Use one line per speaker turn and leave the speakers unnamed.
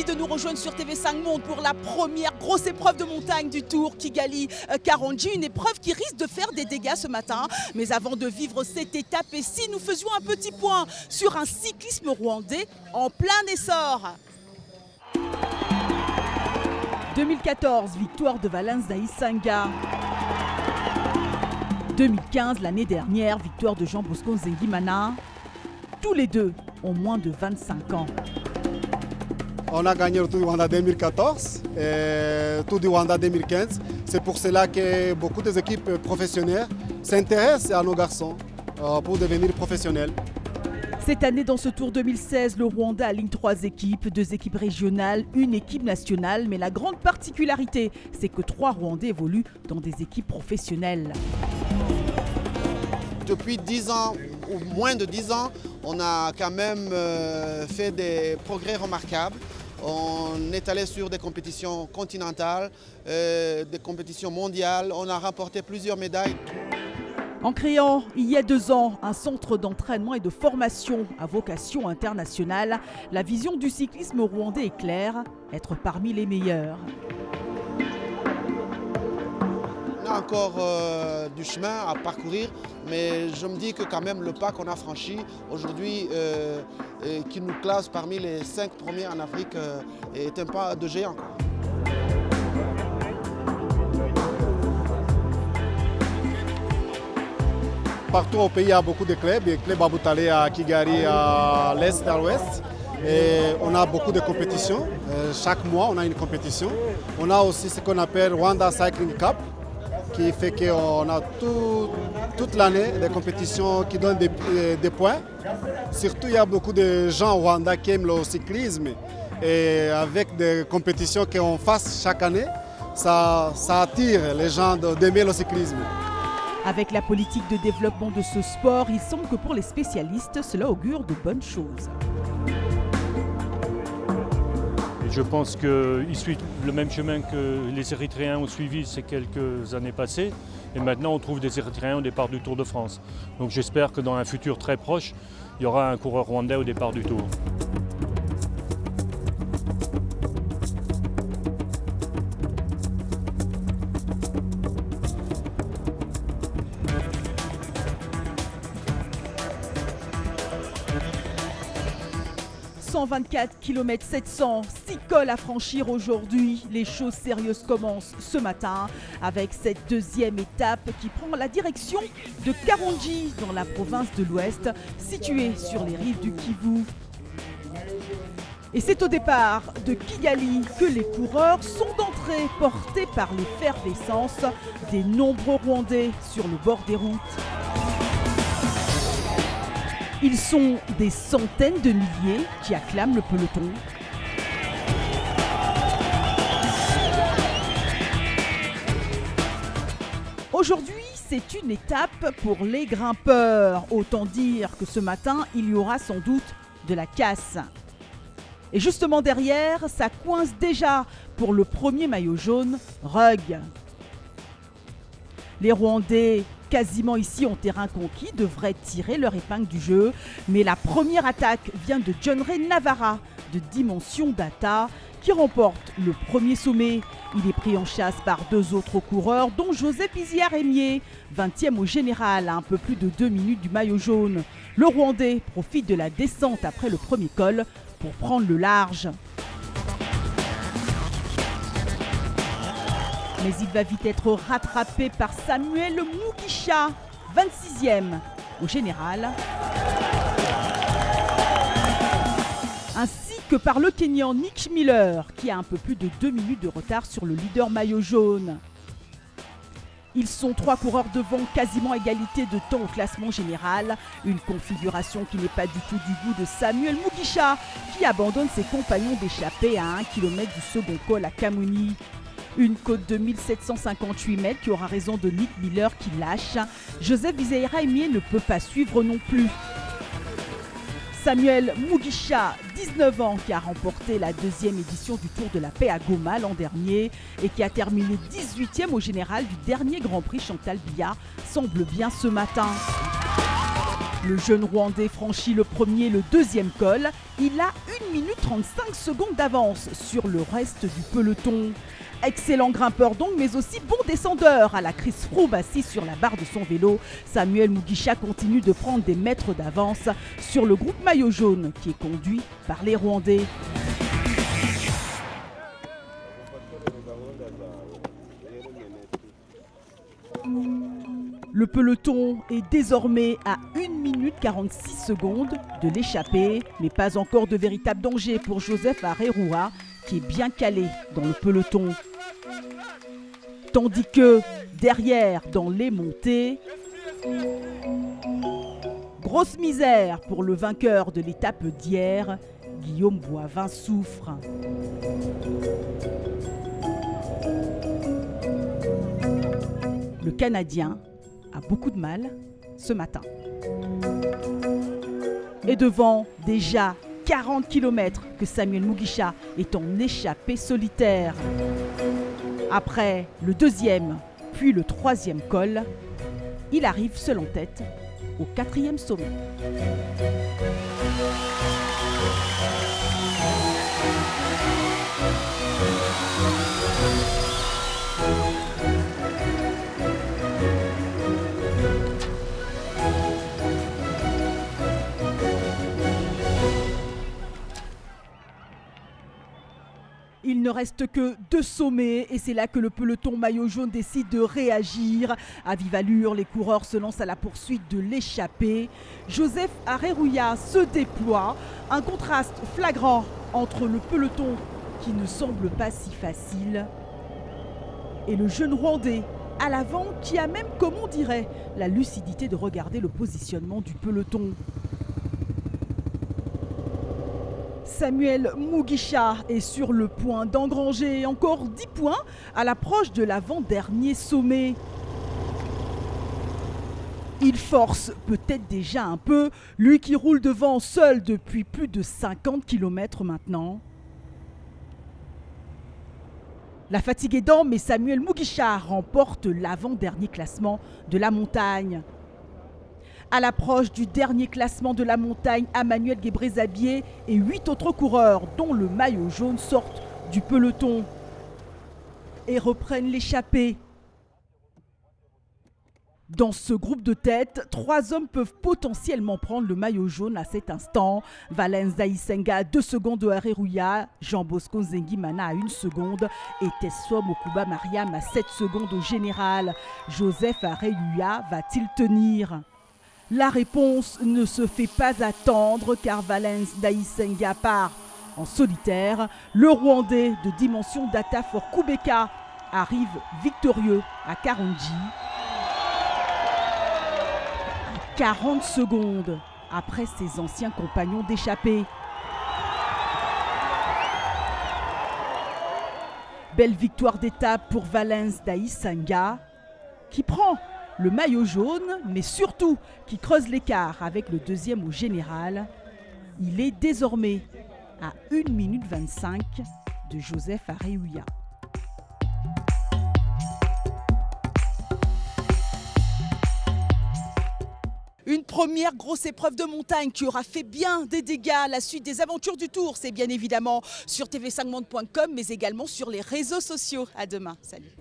de nous rejoindre sur TV5 Monde pour la première grosse épreuve de montagne du Tour Kigali Karongi. Une épreuve qui risque de faire des dégâts ce matin. Mais avant de vivre cette étape, et si nous faisions un petit point sur un cyclisme rwandais en plein essor. 2014, victoire de Valens Daïsanga. 2015, l'année dernière, victoire de Jean Bosco Nsengimana. Tous les deux ont moins de 25 ans.
On a gagné le Tour du Rwanda 2014 et le Tour du Rwanda 2015. C'est pour cela que beaucoup des équipes professionnelles s'intéressent à nos garçons pour devenir professionnels.
Cette année, dans ce Tour 2016, le Rwanda aligne 3 équipes, 2 équipes régionales, une équipe nationale. Mais la grande particularité, c'est que 3 Rwandais évoluent dans des équipes professionnelles.
Depuis 10 ans, ou moins de 10 ans, on a quand même fait des progrès remarquables. On est allé sur des compétitions continentales, des compétitions mondiales. On a remporté plusieurs médailles.
En créant, il y a 2 ans, un centre d'entraînement et de formation à vocation internationale, la vision du cyclisme rwandais est claire, être parmi les meilleurs.
On a encore du chemin à parcourir, mais je me dis que quand même le pas qu'on a franchi aujourd'hui, qui nous classe parmi les 5 premiers en Afrique, est un pas de géant.
Partout au pays, il y a beaucoup de clubs. Il y a le club à Butale, à Kigali, à l'est, à l'ouest. Et on a beaucoup de compétitions. Chaque mois, on a une compétition. On a aussi ce qu'on appelle Rwanda Cycling Cup, qui fait qu'on a toute l'année des compétitions qui donnent des points. Surtout, il y a beaucoup de gens au Rwanda qui aiment le cyclisme. Et avec des compétitions qu'on fasse chaque année, ça attire les gens d'aimer le cyclisme.
Avec la politique de développement de ce sport, il semble que pour les spécialistes, cela augure de bonnes choses.
Je pense qu'il suit le même chemin que les Érythréens ont suivi ces quelques années passées. Et maintenant, on trouve des Érythréens au départ du Tour de France. Donc j'espère que dans un futur très proche, il y aura un coureur rwandais au départ du Tour. «
124 km 700, 6 cols à franchir aujourd'hui. Les choses sérieuses commencent ce matin avec cette 2e étape qui prend la direction de Karongi dans la province de l'Ouest, située sur les rives du Kivu. Et c'est au départ de Kigali que les coureurs sont d'entrée portés par l'effervescence des nombreux Rwandais sur le bord des routes. Ils sont des centaines de milliers qui acclament le peloton. Aujourd'hui, c'est une étape pour les grimpeurs. Autant dire que ce matin, il y aura sans doute de la casse. Et justement derrière, ça coince déjà pour le premier maillot jaune, Rug. Les Rwandais, quasiment ici en terrain conquis, devraient tirer leur épingle du jeu. Mais la première attaque vient de John Ray Navarra de Dimension Data qui remporte le premier sommet. Il est pris en chasse par 2 autres coureurs dont Joseph Iziarémier, 20e au général à un peu plus de 2 minutes du maillot jaune. Le Rwandais profite de la descente après le premier col pour prendre le large. Mais il va vite être rattrapé par Samuel Mugisha, 26e au général, ainsi que par le Kenyan Nick Miller, qui a un peu plus de 2 minutes de retard sur le leader maillot jaune. Ils sont 3 coureurs devant, quasiment à égalité de temps au classement général. Une configuration qui n'est pas du tout du goût de Samuel Mugisha, qui abandonne ses compagnons d'échappée à 1 km du second col à Kamuni. Une côte de 1758 mètres qui aura raison de Nick Miller qui lâche. Joseph Iziarémier ne peut pas suivre non plus. Samuel Mugisha, 19 ans, qui a remporté la 2e édition du Tour de la Paix à Goma l'an dernier et qui a terminé 18e au général du dernier Grand Prix Chantal Biya, semble bien ce matin. Le jeune Rwandais franchit le premier et le deuxième col. Il a 1 minute 35 secondes d'avance sur le reste du peloton. Excellent grimpeur donc, mais aussi bon descendeur. À la Chris Froome assis sur la barre de son vélo, Samuel Mugisha continue de prendre des mètres d'avance sur le groupe maillot jaune qui est conduit par les Rwandais. Le peloton est désormais à 1 minute 46 secondes de l'échappée, mais pas encore de véritable danger pour Joseph Areruya qui est bien calé dans le peloton. Tandis que derrière, dans les montées, grosse misère pour le vainqueur de l'étape d'hier, Guillaume Boivin souffre. Le Canadien a beaucoup de mal ce matin. Et devant déjà 40 km que Samuel Mugisha est en échappée solitaire. Après le deuxième, puis le troisième col, il arrive seul en tête au 4e sommet. Il ne reste que 2 sommets et c'est là que le peloton maillot jaune décide de réagir. À vive allure, les coureurs se lancent à la poursuite de l'échappée. Joseph Areruya se déploie. Un contraste flagrant entre le peloton qui ne semble pas si facile et le jeune Rwandais à l'avant qui a même, comme on dirait, la lucidité de regarder le positionnement du peloton. Samuel Mugisha est sur le point d'engranger encore 10 points à l'approche de l'avant-dernier sommet. Il force peut-être déjà un peu, lui qui roule devant seul depuis plus de 50 km maintenant. La fatigue est aidant, mais Samuel Mugisha remporte l'avant-dernier classement de la montagne. À l'approche du dernier classement de la montagne, Emmanuel Gebrezabier et 8 autres coureurs, dont le maillot jaune, sortent du peloton et reprennent l'échappée. Dans ce groupe de tête, 3 hommes peuvent potentiellement prendre le maillot jaune à cet instant. Valens Ndayisenga à 2 secondes de Areruya, Jean Bosco Zengimana à 1 seconde et Tesfom Okuba Mariam à 7 secondes au général. Joseph Areruya va-t-il tenir ? La réponse ne se fait pas attendre car Valens Ndayisenga part en solitaire. Le Rwandais de dimension d'Atafor Kubeka arrive victorieux à Karongi. 40 secondes après ses anciens compagnons d'échappée. Belle victoire d'étape pour Valens Ndayisenga qui prend le maillot jaune, mais surtout qui creuse l'écart avec le deuxième au général. Il est désormais à 1 minute 25 de Joseph Areruya. Une première grosse épreuve de montagne qui aura fait bien des dégâts. La suite des aventures du Tour, c'est bien évidemment sur tv5monde.com, mais également sur les réseaux sociaux. À demain, salut.